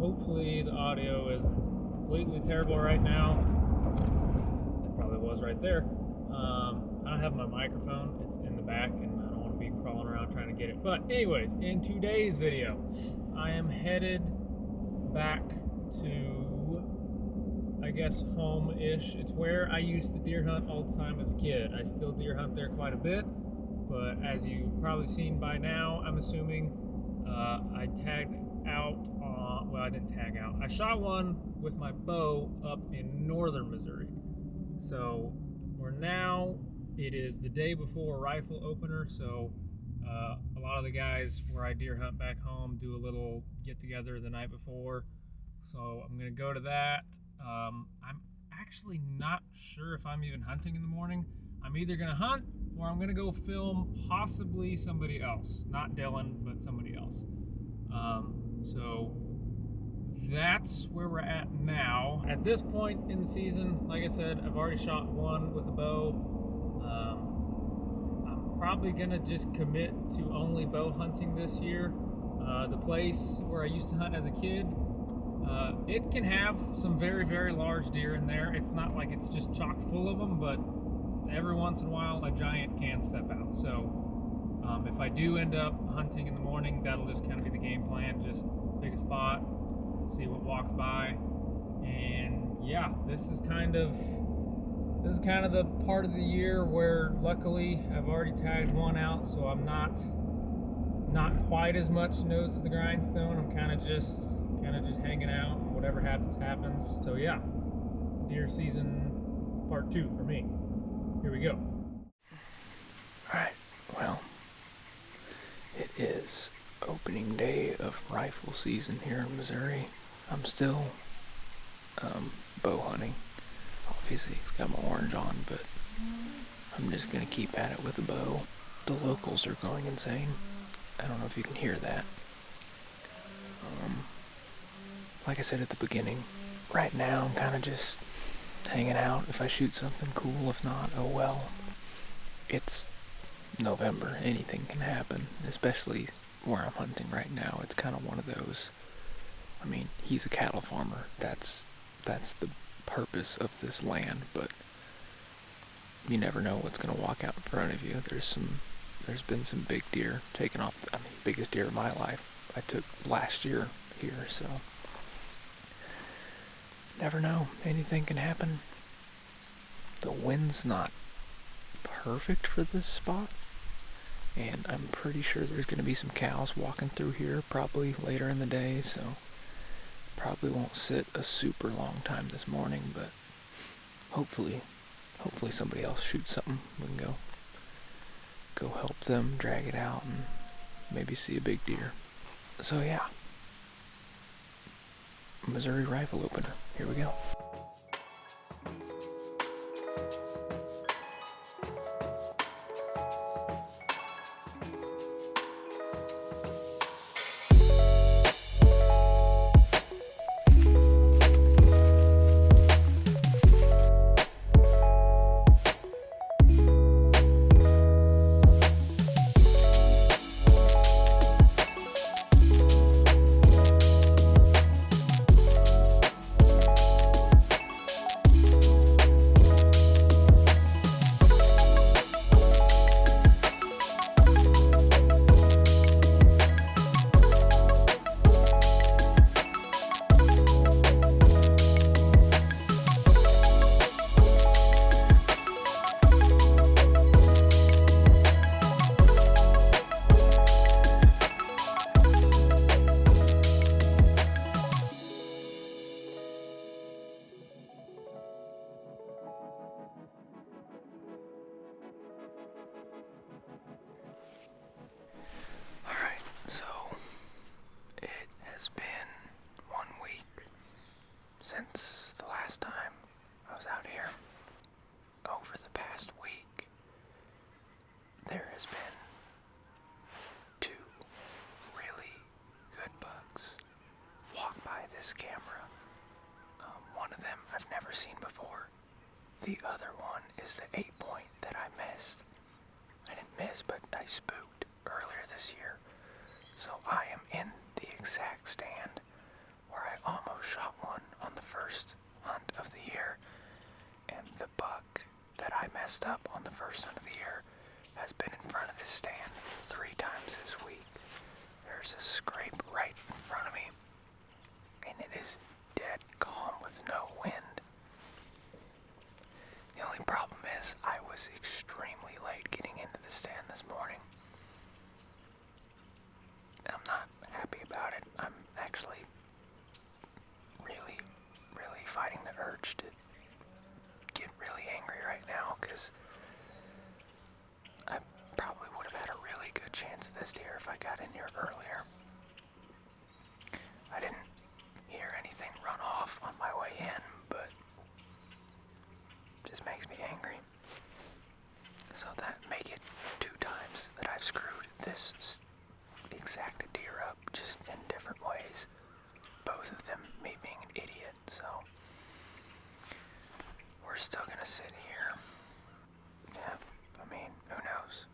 hopefully the audio is completely terrible right now. It probably was right there. I don't have my microphone. It's in the back, and I don't want to be crawling around trying to get it. But anyways, in today's video, I am headed back to, I guess, home-ish. It's where I used to deer hunt all the time as a kid. I still deer hunt there quite a bit, but as you've probably seen by now, I'm assuming, I tagged out on, well, I didn't tag out. I shot one with my bow up in northern Missouri. So it is the day before rifle opener, so a lot of the guys where I deer hunt back home do a little get together the night before. So I'm gonna go to that. I'm actually not sure if I'm even hunting in the morning. I'm either gonna hunt or I'm gonna go film possibly somebody else. Not Dylan, but somebody else. So that's where we're at now. At this point in the season, like I said, I've already shot one with a bow. I'm probably gonna just commit to only bow hunting this year. The place where I used to hunt as a kid, it can have some very, very large deer in there. It's not like it's just chock full of them, but every once in a while a giant can step out. So if I do end up hunting in the morning, that'll just kind of be the game plan. Just pick a spot, see what walks by, and yeah, this is kind of the part of the year where luckily I've already tagged one out, so I'm not quite as much nose to the grindstone. I'm kind of just hanging out, and whatever happens. So yeah, deer season part 2 for me. Here we go. Alright, well, it is opening day of rifle season here in Missouri. I'm still bow hunting. Obviously, I've got my orange on, but I'm just gonna keep at it with a bow. The locals are going insane. I don't know if you can hear that. Like I said at the beginning, right now I'm kind of just hanging out. If I shoot something, cool. If not, oh well. It's November. Anything can happen, especially where I'm hunting right now. It's kind of one of those. I mean, he's a cattle farmer. That's the purpose of this land, but you never know what's going to walk out in front of you. There's been some big deer taken off. I mean, biggest deer of my life I took last year here, so never know. Anything can happen. The wind's not perfect for this spot, and I'm pretty sure there's going to be some cows walking through here probably later in the day, so probably won't sit a super long time this morning, but hopefully somebody else shoots something. We can go help them drag it out and maybe see a big deer. So yeah, Missouri rifle opener. Here we go. Since the last time I was out here. Over the past week, there has been 2 really good bucks walk by this camera. One of them I've never seen before. The other one is the 8-point that I missed. I didn't miss, but I spooked earlier this year. So I am in the exact stand where I shot one on the first hunt of the year, and the buck that I messed up on the first hunt of the year has been in front of his stand 3 times this week. There's a scrape right in front of me, and it is dead calm with no wind. The only problem is I was extremely late getting into the stand this morning. I'm not happy about it. I'm actually really, really fighting the urge to get really angry right now, because I probably would have had a really good chance at this deer if I got in here earlier. I didn't hear anything run off on my way in, but it just makes me angry. So that make it 2 times that I've screwed this exact deer up, just in different ways. Both of them me being an idiot, so we're still gonna sit here. Yeah, I mean, who knows?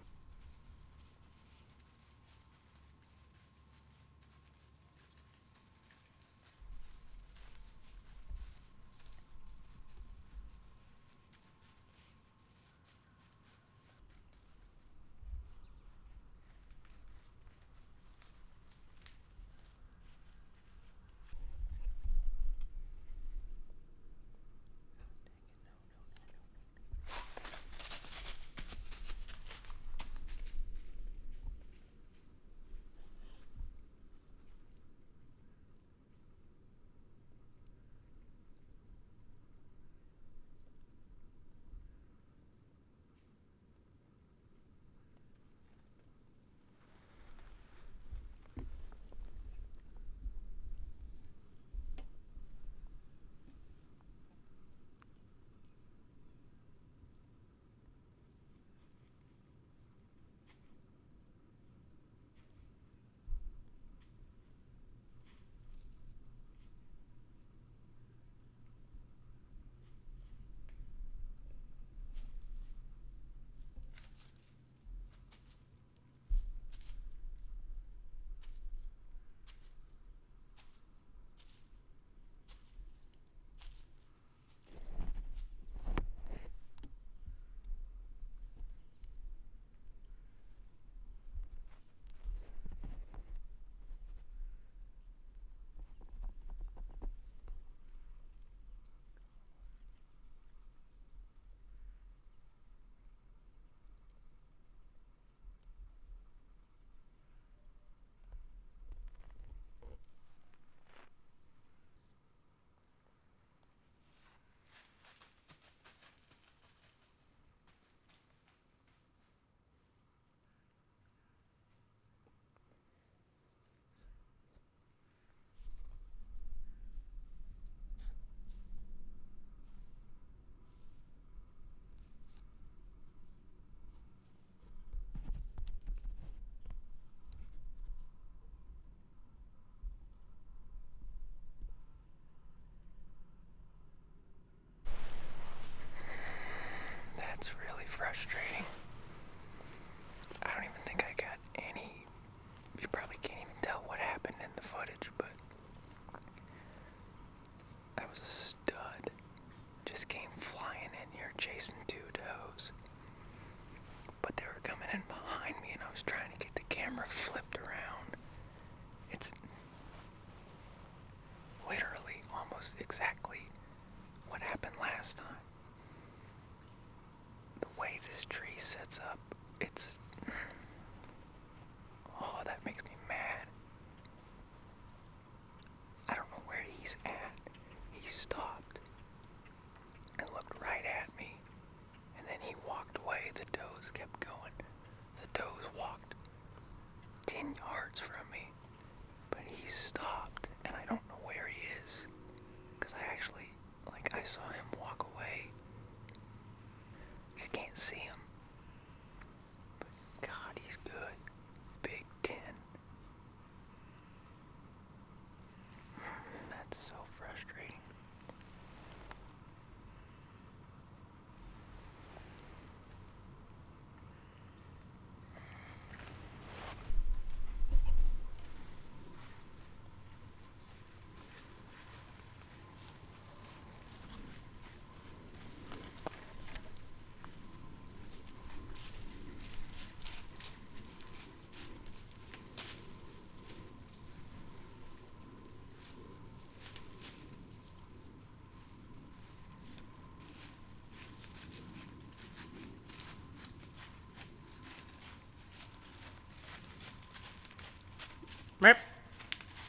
Rip.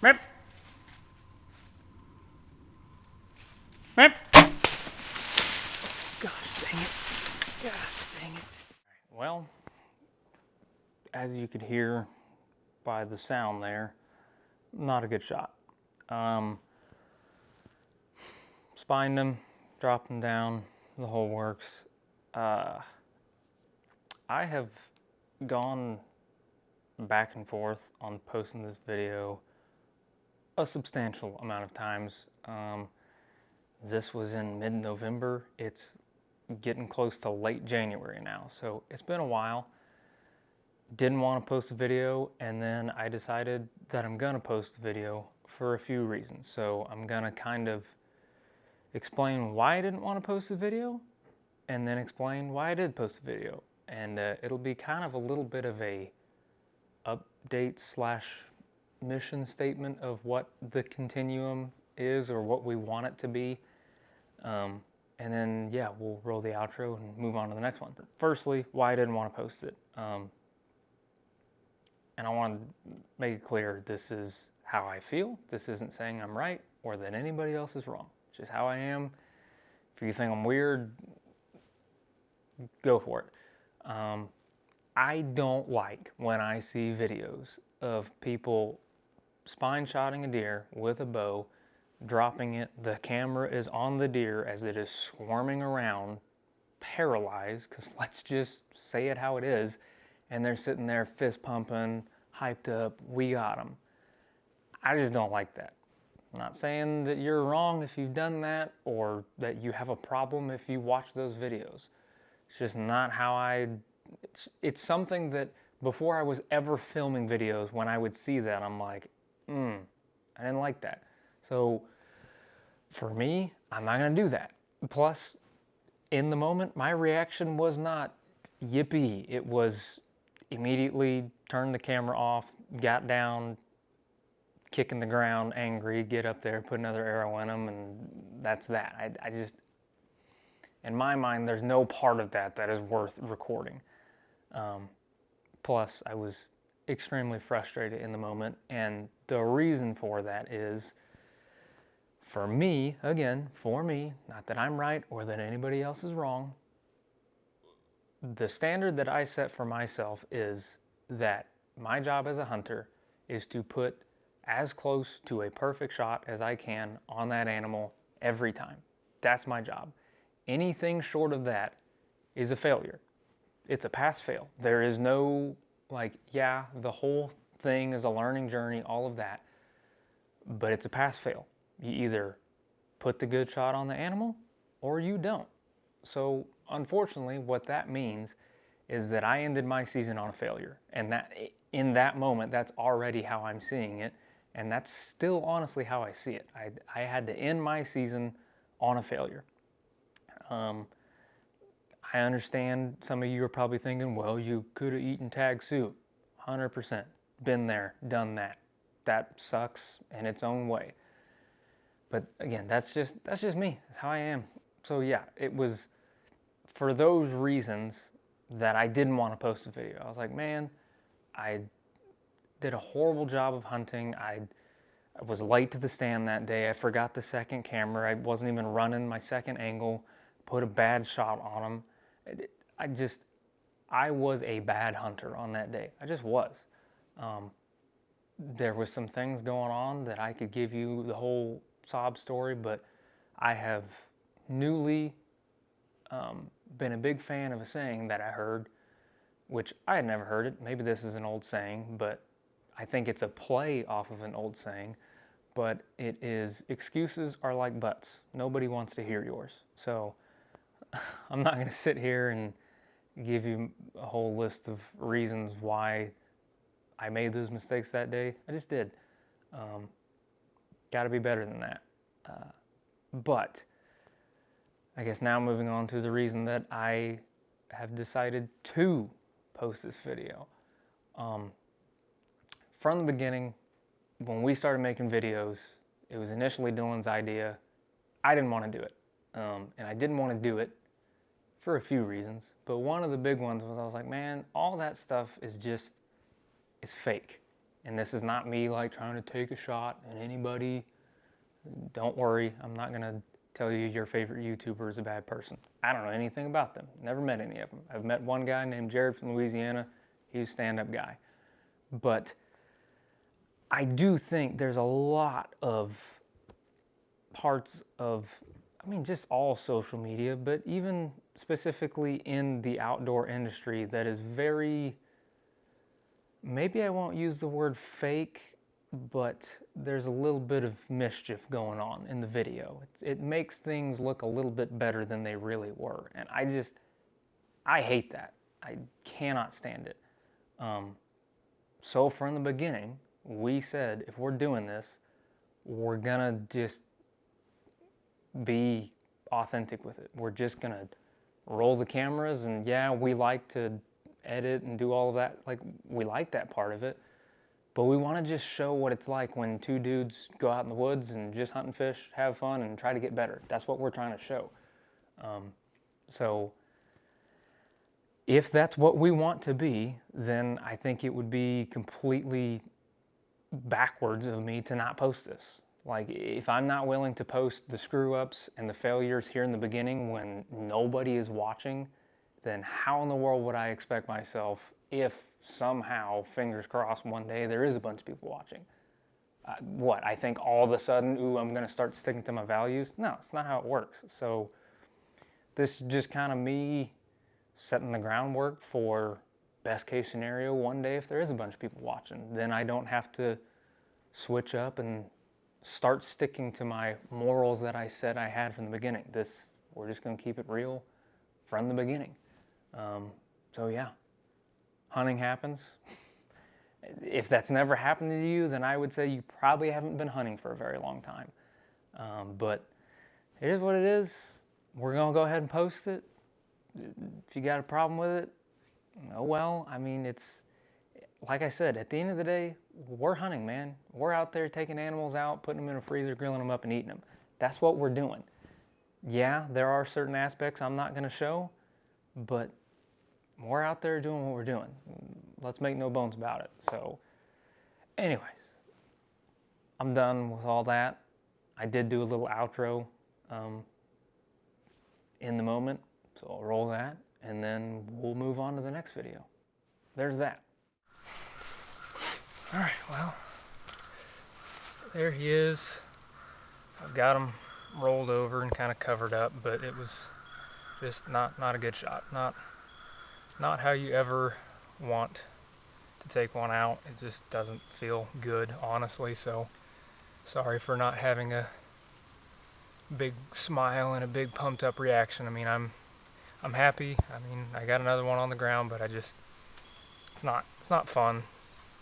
Rip. Rip. Gosh dang it. Gosh dang it. Well, as you could hear by the sound there, not a good shot. Spined him, dropped him down, the whole works. I have gone back and forth on posting this video a substantial amount of times. This was in mid-November. It's getting close to late January now, so it's been a while. Didn't want to post a video, and then I decided that I'm gonna post a video for a few reasons. So I'm gonna kind of explain why I didn't want to post the video, and then explain why I did post the video. And it'll be kind of a little bit of a update slash mission statement of what the continuum is, or what we want it to be. And then, yeah, we'll roll the outro and move on to the next one. Firstly, why I didn't want to post it. And I want to make it clear, this is how I feel. This isn't saying I'm right or that anybody else is wrong. It's just how I am. If you think I'm weird, go for it. I don't like when I see videos of people spine shotting a deer with a bow, dropping it, the camera is on the deer as it is swarming around, paralyzed, because let's just say it how it is, and they're sitting there fist pumping, hyped up, we got them. I just don't like that. I'm not saying that you're wrong if you've done that, or that you have a problem if you watch those videos. It's just not how it's something that before I was ever filming videos, when I would see that, I'm like, I didn't like that. So for me, I'm not gonna do that. Plus, in the moment, my reaction was not yippee. It was immediately turn the camera off, got down, kicking the ground, angry, get up there, put another arrow in him, and that's that. I just, in my mind, there's no part of that that is worth recording. Plus, I was extremely frustrated in the moment, and the reason for that is, for me, again, for me, not that I'm right or that anybody else is wrong, the standard that I set for myself is that my job as a hunter is to put as close to a perfect shot as I can on that animal every time. That's my job. Anything short of that is a failure. It's a pass-fail. There is no, like, yeah, the whole thing is a learning journey, all of that, but it's a pass-fail. You either put the good shot on the animal or you don't. So unfortunately, what that means is that I ended my season on a failure. And that in that moment, that's already how I'm seeing it. And that's still honestly how I see it. I had to end my season on a failure. I understand some of you are probably thinking, well, you could have eaten tag soup. 100%. Been there, done that. That sucks in its own way. But again, that's just me. That's how I am. So yeah, it was for those reasons that I didn't want to post a video. I was like, man, I did a horrible job of hunting. I was late to the stand that day. I forgot the second camera. I wasn't even running my second angle. Put a bad shot on him. I was a bad hunter on that day. I just was. There was some things going on that I could give you the whole sob story, but I have newly been a big fan of a saying that I heard, which I had never heard it. Maybe this is an old saying, but I think it's a play off of an old saying. But it is, excuses are like butts. Nobody wants to hear yours. So I'm not going to sit here and give you a whole list of reasons why I made those mistakes that day. I just did. Got to be better than that. But I guess now moving on to the reason that I have decided to post this video. From the beginning, when we started making videos, it was initially Dylan's idea. I didn't want to do it. And I didn't want to do it for a few reasons. But one of the big ones was I was like, man, all that stuff is fake. And this is not me like trying to take a shot at anybody. Don't worry, I'm not gonna tell you your favorite YouTuber is a bad person. I don't know anything about them. Never met any of them. I've met one guy named Jared from Louisiana. He's a stand-up guy. But I do think there's a lot of parts of, I mean, just all social media, but even specifically in the outdoor industry that is very, maybe I won't use the word fake, but there's a little bit of mischief going on in the video. It makes things look a little bit better than they really were. And I hate that. I cannot stand it. So from the beginning, we said, if we're doing this, we're gonna just be authentic with it. We're just gonna roll the cameras, and yeah, we like to edit and do all of that. Like, we like that part of it, but we want to just show what it's like when two dudes go out in the woods and just hunt and fish, have fun, and try to get better. That's what we're trying to show. So if that's what we want to be, then I think it would be completely backwards of me to not post this. Like, if I'm not willing to post the screw-ups and the failures here in the beginning when nobody is watching, then how in the world would I expect myself if somehow, fingers crossed, one day there is a bunch of people watching? What, I think all of a sudden, ooh, I'm gonna start sticking to my values? No, it's not how it works. So this is just kind of me setting the groundwork for best case scenario one day if there is a bunch of people watching. Then I don't have to switch up and start sticking to my morals that I said I had from the beginning. We're just gonna keep it real from the beginning. So yeah, hunting happens. If that's never happened to you, then I would say you probably haven't been hunting for a very long time. But it is what it is. We're gonna go ahead and post it. If you got a problem with it, oh well. I mean, it's like I said, at the end of the day, we're hunting, man. We're out there taking animals out, putting them in a freezer, grilling them up, and eating them. That's what we're doing. Yeah, there are certain aspects I'm not gonna show, but we're out there doing what we're doing. Let's make no bones about it. So anyways, I'm done with all that. I did do a little outro in the moment, so I'll roll that, and then we'll move on to the next video. There's that. All right, well, there he is. I've got him rolled over and kind of covered up, but it was just not a good shot. Not how you ever want to take one out. It just doesn't feel good, honestly. So sorry for not having a big smile and a big pumped up reaction. I mean, I'm happy. I mean, I got another one on the ground, but it's not fun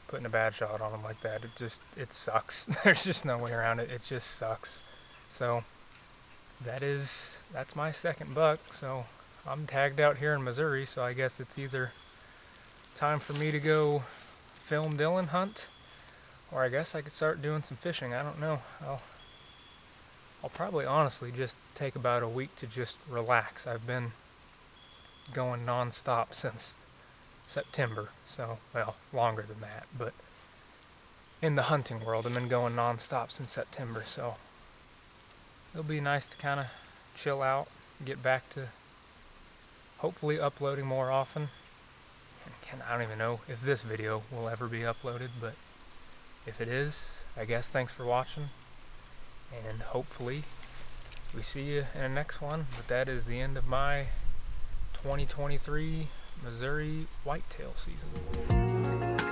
putting a bad shot on him like that. It sucks. There's just no way around it. It just sucks. So that's my second buck. So I'm tagged out here in Missouri, so I guess it's either time for me to go film Dylan hunt, or I guess I could start doing some fishing. I don't know. I'll probably honestly just take about a week to just relax. I've been going non-stop since September, so, well, longer than that, but in the hunting world, I've been going non-stop since September, so it'll be nice to kind of chill out, get back to hopefully uploading more often. And I don't even know if this video will ever be uploaded, but if it is, I guess thanks for watching, and hopefully we see you in the next one. But that is the end of my 2023 Missouri whitetail season.